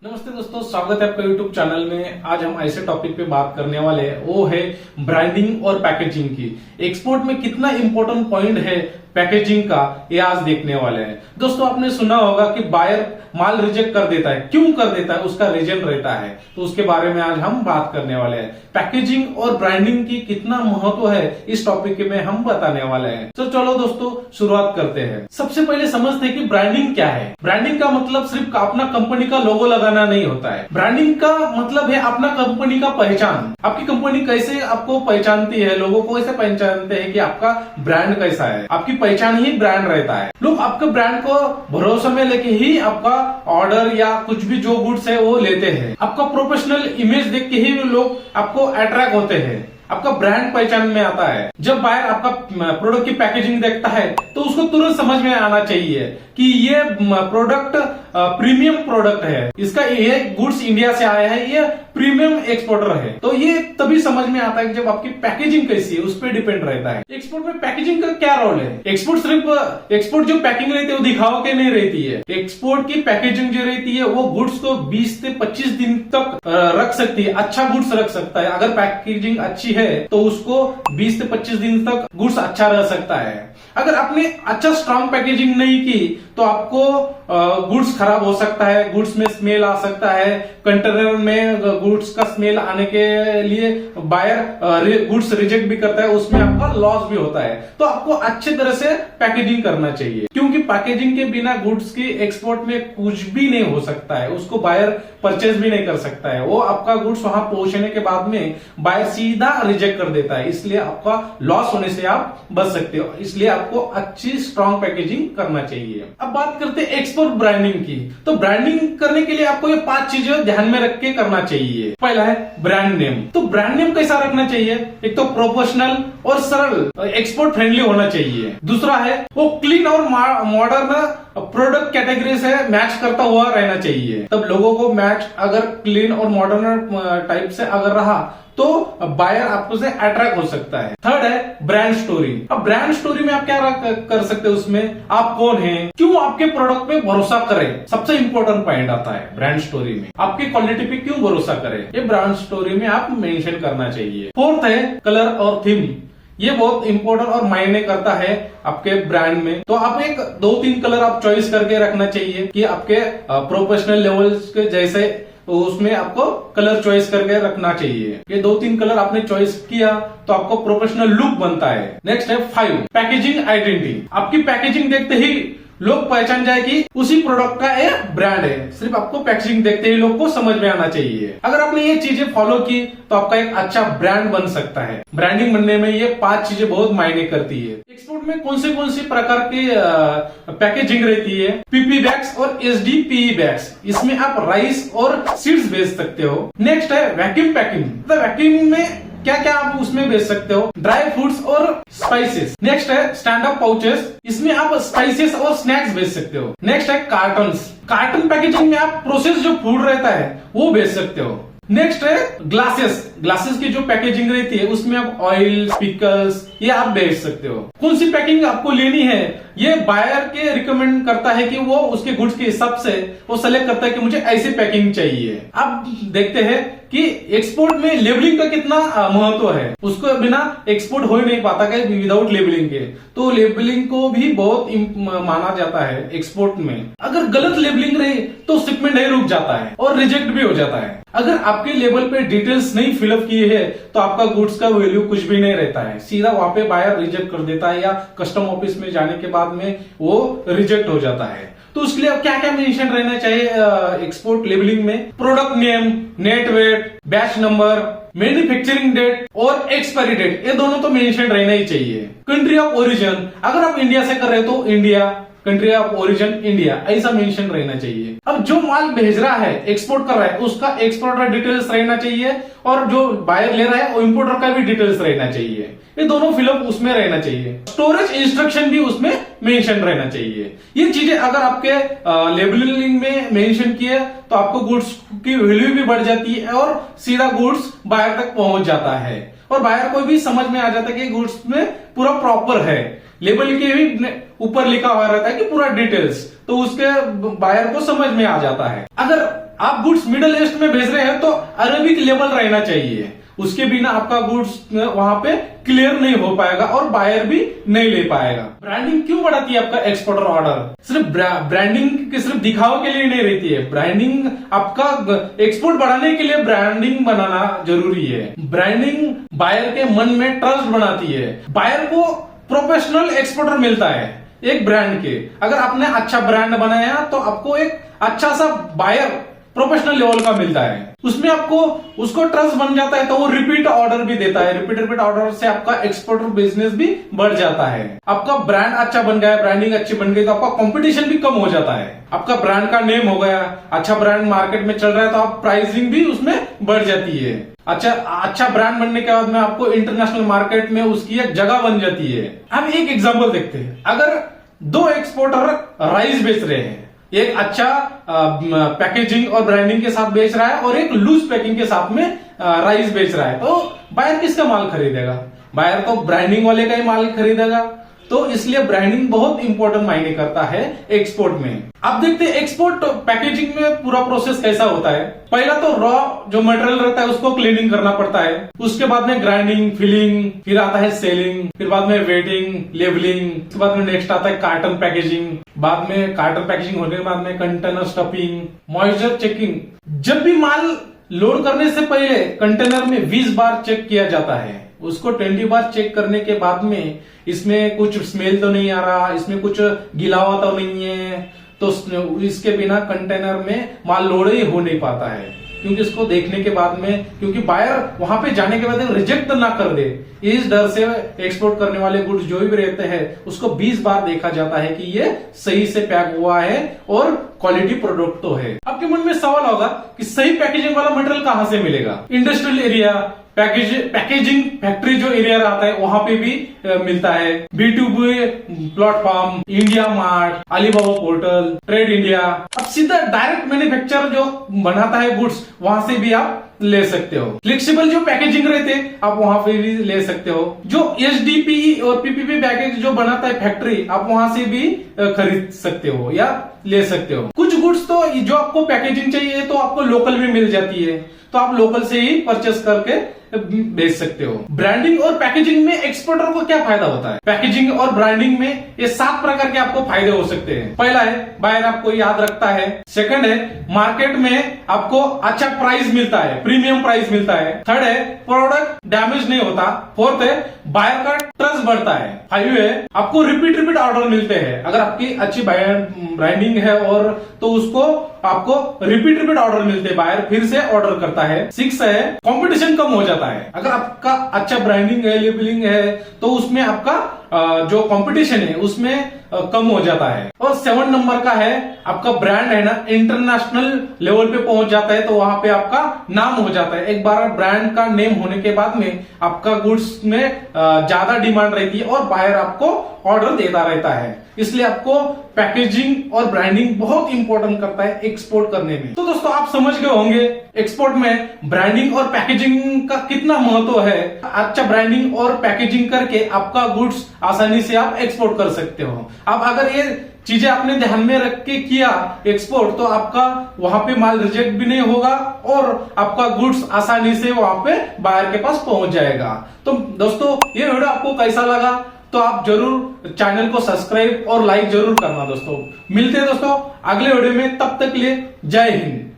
नमस्ते दोस्तों, स्वागत है आपका YouTube चैनल में। आज हम ऐसे टॉपिक पे बात करने वाले हैं, वो है ब्रांडिंग और पैकेजिंग की। एक्सपोर्ट में कितना इंपॉर्टेंट पॉइंट है पैकेजिंग का, ये आज देखने वाले हैं। दोस्तों, आपने सुना होगा कि बायर माल रिजेक्ट कर देता है। क्यों कर देता है, उसका रीजन रहता है, तो उसके बारे में आज हम बात करने वाले हैं। पैकेजिंग और ब्रांडिंग की कितना महत्व है, इस टॉपिक में हम बताने वाले हैं। तो चलो दोस्तों, शुरुआत करते हैं। सबसे पहले समझते हैं कि ब्रांडिंग क्या है। ब्रांडिंग का मतलब सिर्फ अपना कंपनी का लोगो लगाना नहीं होता है। ब्रांडिंग का मतलब है अपना कंपनी का पहचान। आपकी कंपनी कैसे आपको पहचानती है, लोगों को कैसे पहचानते हैं कि आपका ब्रांड कैसा है। आपकी पहचान ही ब्रांड रहता है। लोग आपके ब्रांड को भरोसे में लेके ही आपका ऑर्डर या कुछ भी जो गुड्स है वो लेते हैं। आपका प्रोफेशनल इमेज देख के ही लोग आपको अट्रैक्ट होते हैं। आपका ब्रांड पहचान में आता है। जब बायर आपका प्रोडक्ट की पैकेजिंग देखता है तो उसको तुरंत समझ में आना चाहिए कि ये प्रोडक्ट प्रीमियम प्रोडक्ट है, इसका ये गुड्स इंडिया से आया है, ये प्रीमियम एक्सपोर्टर है। तो ये तभी समझ में आता है जब आपकी पैकेजिंग कैसी है, उस पर डिपेंड रहता है। एक्सपोर्ट में पैकेजिंग का क्या रोल है। एक्सपोर्ट जो पैकिंग रहती है वो दिखाओ के नहीं रहती है। एक्सपोर्ट की पैकेजिंग जो रहती है वो गुड्स को 20 से 25 दिन तक रख सकती है। अच्छा गुड्स रख सकता है। अगर पैकेजिंग अच्छी है तो उसको 20 से 25 दिन तक गुड्स अच्छा रह सकता है। अगर आपने अच्छा स्ट्रॉन्ग पैकेजिंग नहीं की तो आपको गुड्स खराब हो सकता है, गुड्स में स्मेल आ सकता है। कंटेनर में गुड्स का स्मेल आने के लिए बायर गुड्स रिजेक्ट भी करता है, उसमें आपका लॉस भी होता है। तो आपको अच्छी तरह से पैकेजिंग करना चाहिए, क्योंकि पैकेजिंग के बिना गुड्स की एक्सपोर्ट में कुछ भी नहीं हो सकता है। उसको बायर परचेज भी नहीं कर सकता है। वो आपका गुड्स वहां पहुंचने के बाद में बायर सीधा रिजेक्ट कर देता है। इसलिए आपका लॉस होने से आप बच सकते हो। इसलिए आपको अच्छी स्ट्रॉन्ग पैकेजिंग करना चाहिए। अब बात करते हैं एक्सपोर्ट ब्रांडिंग की। तो ब्रांडिंग करने के लिए आपको ये 5 चीजें ध्यान में रख के करना चाहिए। पहला है ब्रांड नेम। तो ब्रांड नेम कैसा रखना चाहिए। एक तो प्रोफेशनल और सरल, एक्सपोर्ट फ्रेंडली होना चाहिए। दूसरा है वो क्लीन और मॉडर्न प्रोडक्ट कैटेगरी से मैच करता हुआ रहना चाहिए। तब लोगों को मैच अगर क्लीन और मॉडर्न टाइप से अगर रहा तो बायर आपको से अट्रैक्ट हो सकता है। थर्ड है ब्रांड स्टोरी। अब ब्रांड स्टोरी में आप क्या कर सकते हो, उसमें आप कौन हैं, क्यों आपके प्रोडक्ट पे भरोसा करें। सबसे इंपॉर्टेंट पॉइंट आता है ब्रांड स्टोरी में, आपकी क्वालिटी पे क्यों भरोसा करें, ये ब्रांड स्टोरी में आप मेंशन करना चाहिए। फोर्थ है कलर और थीम। ये बहुत इंपॉर्टेंट और मायने करता है आपके ब्रांड में। तो आप एक 2-3 कलर आप चॉइस करके रखना चाहिए कि आपके प्रोफेशनल लेवल्स के जैसे, तो उसमें आपको कलर चॉइस करके रखना चाहिए। ये 2-3 कलर आपने चॉइस किया तो आपको प्रोफेशनल लुक बनता है। नेक्स्ट है 5 पैकेजिंग आइडेंटिटी। आपकी पैकेजिंग देखते ही लोग पहचान जाए कि उसी प्रोडक्ट का एक ब्रांड है। सिर्फ आपको पैकेजिंग देखते ही लोग को समझ में आना चाहिए। अगर आपने ये चीजें फॉलो की तो आपका एक अच्छा ब्रांड बन सकता है। ब्रांडिंग बनने में ये 5 चीजें बहुत मायने करती है। एक्सपोर्ट में कौन सी प्रकार की पैकेजिंग रहती है। पीपी बैग्स और एसडीपीई बैग्स, इसमें आप राइस और सीड्स भेज सकते हो। नेक्स्ट है वैक्यूम पैकिंग। तो वैक्यूम में क्या क्या आप उसमें बेच सकते हो, ड्राई फ्रूट्स और स्पाइसेस। नेक्स्ट है स्टैंड अप पाउचेस, इसमें आप स्पाइसेस और स्नैक्स बेच सकते हो। नेक्स्ट है कार्टन पैकेजिंग में आप प्रोसेस जो फूड रहता है वो बेच सकते हो। नेक्स्ट है ग्लासेस की जो पैकेजिंग रहती है उसमें आप ऑयल, पिकल्स ये आप बेच सकते हो। कौन सी पैकिंग आपको लेनी है ये बायर के रिकमेंड करता है कि वो उसके गुड्स के हिसाब से वो सेलेक्ट करता है कि मुझे ऐसी पैकिंग चाहिए। अब देखते हैं कि एक्सपोर्ट में लेबलिंग का कितना महत्व है। उसको बिना एक्सपोर्ट हो ही नहीं पाता कि विदाउट लेबलिंग के। तो लेबलिंग को भी बहुत माना जाता है एक्सपोर्ट में। अगर गलत लेबलिंग रही तो शिपमेंट नहीं रुक जाता है और रिजेक्ट भी हो जाता है। अगर आपके लेबल पे डिटेल्स नहीं फिलअप किए हैं तो आपका गुड्स का वैल्यू कुछ भी नहीं रहता है। सीधा वहां पे बायर रिजेक्ट कर देता है या कस्टम ऑफिस में जाने के बाद में वो रिजेक्ट हो जाता है। तो उसके लिए क्या क्या मेंशन रहना चाहिए एक्सपोर्ट लेबलिंग में। Product name, net weight, batch number, manufacturing date और एक्सपायरी डेट, ये दोनों तो मेंशन रहना ही चाहिए। कंट्री ऑफ ओरिजिन, अगर आप इंडिया से कर रहे हो तो India, country of origin India, ऐसा मेंशन रहना चाहिए। अब जो माल भेज रहा है, एक्सपोर्ट कर रहा है, उसका एक्सपोर्टर डिटेल्स रहना चाहिए और जो बायर ले रहा है वो इंपोर्टर का भी डिटेल्स रहना चाहिए। ये दोनों फिलअप उसमें रहना चाहिए। स्टोरेज इंस्ट्रक्शन भी उसमें मेंशन रहना चाहिए। ये चीजें अगर आपके लेबलिंग में मेंशन किए तो आपको गुड्स की वैल्यू भी बढ़ जाती है और सीधा गुड्स बायर तक पहुंच जाता है और बायर को भी समझ में आ जाता है कि गुड्स में पूरा प्रॉपर है। लेबल के भी ऊपर लिखा हुआ रहता है कि पूरा डिटेल्स, तो उसके बायर को समझ में आ जाता है। अगर आप गुड्स मिडिल ईस्ट में भेज रहे हैं तो अरेबिक लेबल रहना चाहिए, उसके बिना आपका गुड्स वहां पे क्लियर नहीं हो पाएगा और बायर भी नहीं ले पाएगा। ब्रांडिंग क्यों बढ़ाती है आपका एक्सपोर्टर ऑर्डर? सिर्फ ब्रांडिंग सिर्फ दिखावे के लिए नहीं रहती है, ब्रांडिंग आपका एक्सपोर्ट बढ़ाने के लिए ब्रांडिंग बनाना जरूरी है। ब्रांडिंग बायर के मन में ट्रस्ट बनाती है, बायर को प्रोफेशनल एक्सपोर्टर मिलता है एक ब्रांड के। अगर आपने अच्छा ब्रांड बनाया तो आपको एक अच्छा सा बायर प्रोफेशनल लेवल का मिलता है, उसमें आपको उसको ट्रस्ट बन जाता है तो वो रिपीट ऑर्डर भी देता है। रिपीट ऑर्डर से आपका एक्सपोर्टर बिजनेस भी बढ़ जाता है। आपका ब्रांड अच्छा बन गया, ब्रांडिंग अच्छी बन गई तो आपका कंपटीशन भी कम हो जाता है। आपका ब्रांड का नेम हो गया, अच्छा ब्रांड मार्केट में चल रहा है तो आप प्राइसिंग भी उसमें बढ़ जाती है। अच्छा ब्रांड बनने के बाद में आपको इंटरनेशनल मार्केट में उसकी एक जगह बन जाती है। हम एक एग्जाम्पल देखते हैं, अगर दो एक्सपोर्टर राइस बेच रहे हैं, एक अच्छा पैकेजिंग और ब्रांडिंग के साथ बेच रहा है और एक लूज पैकिंग के साथ में राइस बेच रहा है, तो बायर किसका माल खरीदेगा? बायर तो ब्रांडिंग वाले का ही माल खरीदेगा। तो इसलिए ब्रांडिंग बहुत इंपॉर्टेंट मायने करता है एक्सपोर्ट में। अब देखते हैं एक्सपोर्ट पैकेजिंग में पूरा प्रोसेस कैसा होता है। पहला तो रॉ जो मटेरियल रहता है उसको क्लीनिंग करना पड़ता है, उसके बाद में ग्राइंडिंग, फिलिंग, फिर आता है सेलिंग, फिर बाद में वेटिंग, लेबलिंग, उसके बाद में नेक्स्ट आता है कार्टन पैकेजिंग, बाद में कार्टन पैकेजिंग होने के बाद में कंटेनर स्टफिंग, मॉइस्चर चेकिंग। जब भी माल लोड करने से पहले कंटेनर में 20 बार चेक किया जाता है, उसको 20 बार चेक करने के बाद में इसमें कुछ स्मेल तो नहीं आ रहा, इसमें कुछ गिला हुआ तो नहीं है, तो इसके बिना कंटेनर में माल लोड ही हो नहीं पाता है। क्योंकि इसको देखने के बाद में, क्योंकि बायर वहां पे जाने के बाद रिजेक्ट ना कर दे, इस डर से एक्सपोर्ट करने वाले गुड्स जो भी रहते हैं उसको 20 बार देखा जाता है कि ये सही से पैक हुआ है और क्वालिटी प्रोडक्ट तो है। आपके मन में सवाल होगा कि सही पैकेजिंग वाला मटेरियल कहां से मिलेगा? इंडस्ट्रियल एरिया, पैकेजिंग फैक्ट्री जो एरिया रहता है वहां पे भी मिलता है। B2B platform, India mart, Alibaba portal, trade India. अब सीधा डायरेक्ट मैन्युफैक्चरर जो बनाता है गुड्स वहां से भी आप ले सकते हो। फ्लेक्सिबल जो पैकेजिंग रहते हैं आप वहां पे भी ले सकते हो। जो HDPE और PPP पैकेज जो बनाता है फैक्ट्री, आप वहां से भी खरीद सकते हो या ले सकते हो। कुछ गुड्स तो जो आपको पैकेजिंग चाहिए तो आपको लोकल में मिल जाती है, तो आप लोकल से ही परचेस करके बेच सकते हो। ब्रांडिंग और पैकेजिंग में एक्सपोर्टर को क्या फायदा होता है? पैकेजिंग और ब्रांडिंग में ये 7 प्रकार के आपको फायदे हो सकते हैं। पहला है बायर आपको याद रखता है। सेकंड है मार्केट में आपको अच्छा प्राइस मिलता है, प्रीमियम प्राइस मिलता है। थर्ड है प्रोडक्ट डैमेज नहीं होता। फोर्थ है बायर का ट्रस्ट बढ़ता है। 5 है आपको रिपीट ऑर्डर मिलते हैं। अगर आपकी अच्छी ब्रांडिंग है और तो उसको आपको रिपीट ऑर्डर मिलते हैं, बायर फिर से ऑर्डर करता है। 6 है कंपटीशन कम हो जाता है। अगर आपका अच्छा ब्रांडिंग है, लेबलिंग है तो उसमें आपका जो कंपटीशन है उसमें कम हो जाता है। और 7 नंबर का है आपका ब्रांड है ना इंटरनेशनल लेवल पे पहुंच जाता है, तो वहां पे आपका नाम हो जाता है। एक बार ब्रांड का नेम होने के बाद में आपका गुड्स में ज्यादा डिमांड रहती है और बायर आपको ऑर्डर देता रहता है। इसलिए आपको पैकेजिंग और ब्रांडिंग बहुत इंपॉर्टेंट करता है एक्सपोर्ट करने में। तो दोस्तों आप समझ गए होंगे एक्सपोर्ट में ब्रांडिंग और पैकेजिंग का कितना महत्व है। अच्छा ब्रांडिंग और पैकेजिंग करके आपका गुड्स आसानी से आप एक्सपोर्ट कर सकते हो। अब अगर ये चीजें आपने ध्यान में रख के किया एक्सपोर्ट, तो आपका वहां पे माल रिजेक्ट भी नहीं होगा और आपका गुड्स आसानी से वहां पे बायर के पास पहुंच जाएगा। तो दोस्तों ये वीडियो आपको कैसा लगा तो आप जरूर चैनल को सब्सक्राइब और लाइक जरूर करना। दोस्तों मिलते हैं दोस्तों अगले वीडियो में, तब तक के लिए जय हिंद।